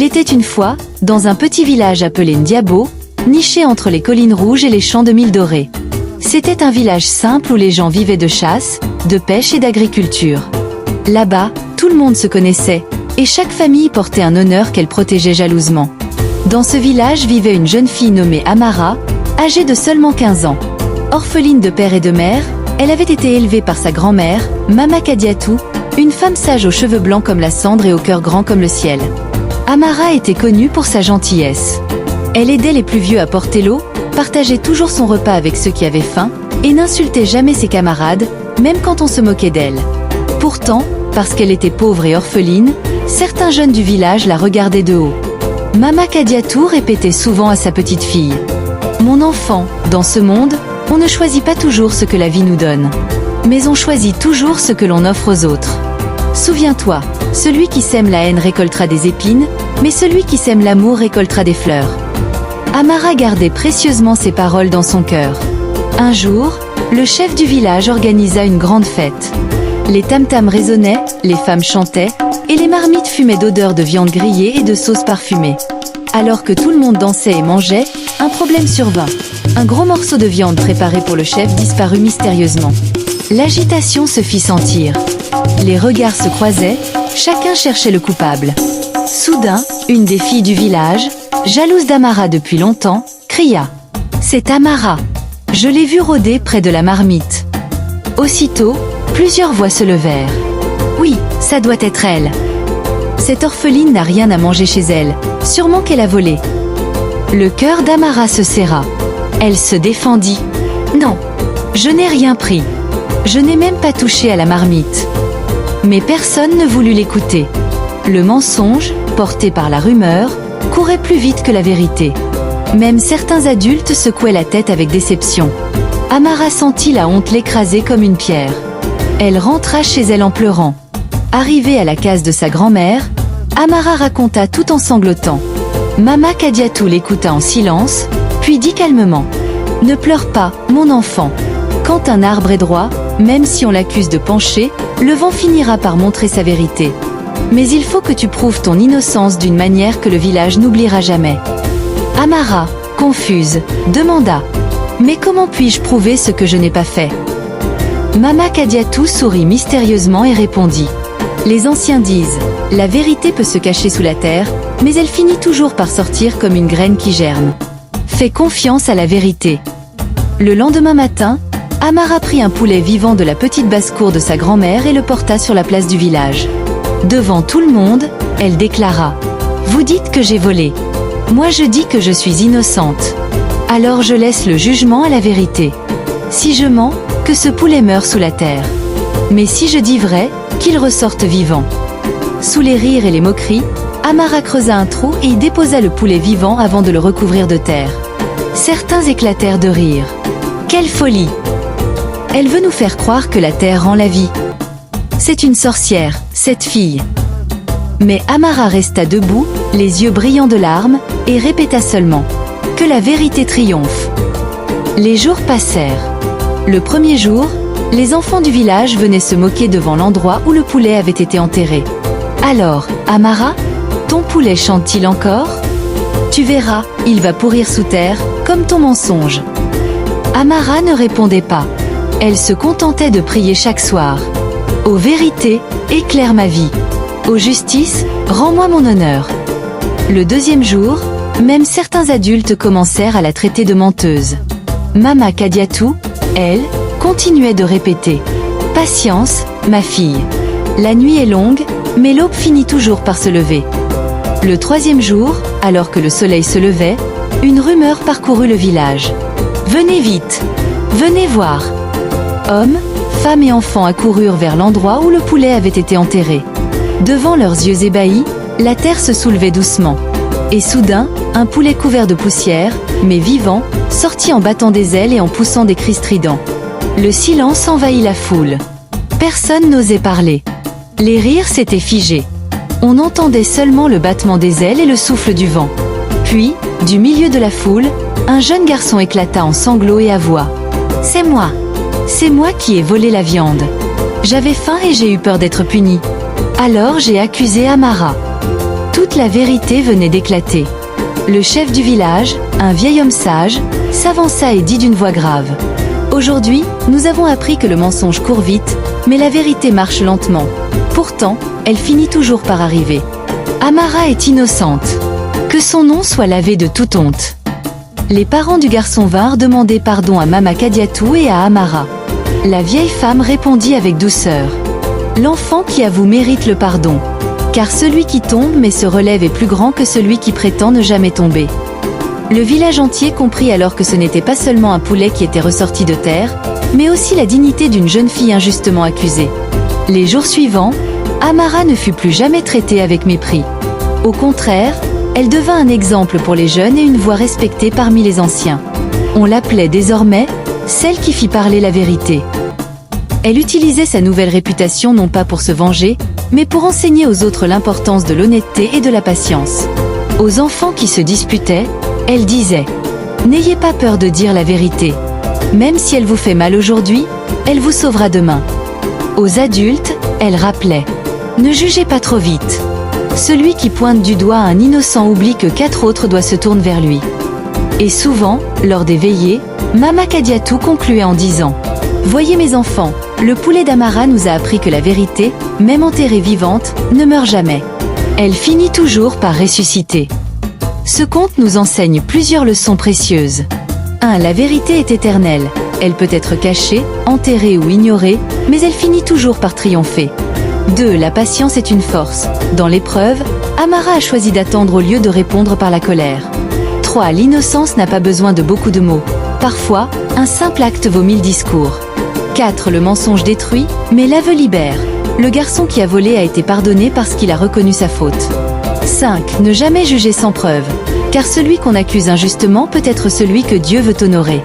était une fois, dans un petit village appelé Ndiabo, niché entre les collines rouges et les champs de mil dorés. C'était un village simple où les gens vivaient de chasse, de pêche et d'agriculture. Là-bas, tout le monde se connaissait, et chaque famille portait un honneur qu'elle protégeait jalousement. Dans ce village vivait une jeune fille nommée Amara, âgée de seulement 15 ans. Orpheline de père et de mère, elle avait été élevée par sa grand-mère, Mama Kadiatou, une femme sage aux cheveux blancs comme la cendre et au cœur grand comme le ciel. Amara était connue pour sa gentillesse. Elle aidait les plus vieux à porter l'eau, partageait toujours son repas avec ceux qui avaient faim, et n'insultait jamais ses camarades, même quand on se moquait d'elle. Pourtant, parce qu'elle était pauvre et orpheline, certains jeunes du village la regardaient de haut. Mama Kadiatou répétait souvent à sa petite fille: « Mon enfant, dans ce monde, on ne choisit pas toujours ce que la vie nous donne. Mais on choisit toujours ce que l'on offre aux autres. Souviens-toi, celui qui sème la haine récoltera des épines, mais celui qui sème l'amour récoltera des fleurs. » Amara gardait précieusement ces paroles dans son cœur. Un jour, le chef du village organisa une grande fête. Les tam-tams résonnaient, les femmes chantaient, et les marmites fumaient d'odeurs de viande grillée et de sauces parfumées. Alors que tout le monde dansait et mangeait, un problème survint. Un gros morceau de viande préparé pour le chef disparut mystérieusement. L'agitation se fit sentir. Les regards se croisaient, chacun cherchait le coupable. Soudain, une des filles du village, jalouse d'Amara depuis longtemps, cria: « C'est Amara! Je l'ai vue rôder près de la marmite. » Aussitôt, plusieurs voix se levèrent. « Oui, ça doit être elle. Cette orpheline n'a rien à manger chez elle, sûrement qu'elle a volé. » Le cœur d'Amara se serra. Elle se défendit. « Non, je n'ai rien pris. Je n'ai même pas touché à la marmite. » Mais personne ne voulut l'écouter. Le mensonge, porté par la rumeur, courait plus vite que la vérité. Même certains adultes secouaient la tête avec déception. Amara sentit la honte l'écraser comme une pierre. Elle rentra chez elle en pleurant. Arrivée à la case de sa grand-mère, Amara raconta tout en sanglotant. Mama Kadiatou l'écouta en silence, puis dit calmement: « Ne pleure pas, mon enfant. Quand un arbre est droit, même si on l'accuse de pencher, le vent finira par montrer sa vérité. Mais il faut que tu prouves ton innocence d'une manière que le village n'oubliera jamais. » Amara, confuse, demanda: « Mais comment puis-je prouver ce que je n'ai pas fait ?» Mama Kadiatou sourit mystérieusement et répondit: « Les anciens disent, la vérité peut se cacher sous la terre, mais elle finit toujours par sortir comme une graine qui germe. Fais confiance à la vérité. » Le lendemain matin, Amara prit un poulet vivant de la petite basse-cour de sa grand-mère et le porta sur la place du village. Devant tout le monde, elle déclara: « Vous dites que j'ai volé. Moi je dis que je suis innocente. Alors je laisse le jugement à la vérité. Si je mens, que ce poulet meure sous la terre. Mais si je dis vrai, qu'il ressorte vivant. » Sous les rires et les moqueries, Amara creusa un trou et y déposa le poulet vivant avant de le recouvrir de terre. Certains éclatèrent de rire. « Quelle folie! Elle veut nous faire croire que la terre rend la vie. C'est une sorcière, cette fille. » Mais Amara resta debout, les yeux brillants de larmes, et répéta seulement: « Que la vérité triomphe. » Les jours passèrent. Le premier jour, les enfants du village venaient se moquer devant l'endroit où le poulet avait été enterré. « Alors, Amara, ton poulet chante-t-il encore ? Tu verras, il va pourrir sous terre, comme ton mensonge. » Amara ne répondait pas. Elle se contentait de prier chaque soir: « Ô vérité, éclaire ma vie. Ô justice, rends-moi mon honneur. » Le deuxième jour, même certains adultes commencèrent à la traiter de menteuse. Mama Kadiatou, elle, continuait de répéter: « Patience, ma fille. La nuit est longue, mais l'aube finit toujours par se lever. » Le troisième jour, alors que le soleil se levait, une rumeur parcourut le village. « Venez vite! Venez voir !» Hommes, femmes et enfants accoururent vers l'endroit où le poulet avait été enterré. Devant leurs yeux ébahis, la terre se soulevait doucement. Et soudain, un poulet couvert de poussière, mais vivant, sortit en battant des ailes et en poussant des cris stridents. Le silence envahit la foule. Personne n'osait parler. Les rires s'étaient figés. On entendait seulement le battement des ailes et le souffle du vent. Puis, du milieu de la foule, un jeune garçon éclata en sanglots et avoua: « C'est moi. C'est moi qui ai volé la viande. J'avais faim et j'ai eu peur d'être puni. Alors j'ai accusé Amara. » Toute la vérité venait d'éclater. Le chef du village, un vieil homme sage, s'avança et dit d'une voix grave. Aujourd'hui, nous avons appris que le mensonge court vite, mais la vérité marche lentement. Pourtant, elle finit toujours par arriver. Amara est innocente. Que son nom soit lavé de toute honte. Les parents du garçon vinrent demander pardon à Mama Kadiatou et à Amara. La vieille femme répondit avec douceur. L'enfant qui avoue mérite le pardon. Car celui qui tombe mais se relève est plus grand que celui qui prétend ne jamais tomber. Le village entier comprit alors que ce n'était pas seulement un poulet qui était ressorti de terre, mais aussi la dignité d'une jeune fille injustement accusée. Les jours suivants, Amara ne fut plus jamais traitée avec mépris. Au contraire, elle devint un exemple pour les jeunes et une voix respectée parmi les anciens. On l'appelait désormais « celle qui fit parler la vérité ». Elle utilisait sa nouvelle réputation non pas pour se venger, mais pour enseigner aux autres l'importance de l'honnêteté et de la patience. Aux enfants qui se disputaient, elle disait « N'ayez pas peur de dire la vérité. Même si elle vous fait mal aujourd'hui, elle vous sauvera demain. » Aux adultes, elle rappelait « Ne jugez pas trop vite. Celui qui pointe du doigt un innocent oublie que 4 autres doivent se tourner vers lui. » Et souvent, lors des veillées, Mama Kadiatou concluait en disant « Voyez mes enfants, le poulet d'Amara nous a appris que la vérité, même enterrée vivante, ne meurt jamais. Elle finit toujours par ressusciter. » Ce conte nous enseigne plusieurs leçons précieuses. 1. La vérité est éternelle. Elle peut être cachée, enterrée ou ignorée, mais elle finit toujours par triompher. 2. La patience est une force. Dans l'épreuve, Amara a choisi d'attendre au lieu de répondre par la colère. 3. L'innocence n'a pas besoin de beaucoup de mots. Parfois, un simple acte vaut 1000 discours. 4. Le mensonge détruit, mais l'aveu libère. Le garçon qui a volé a été pardonné parce qu'il a reconnu sa faute. 5. Ne jamais juger sans preuve. Car celui qu'on accuse injustement peut être celui que Dieu veut honorer.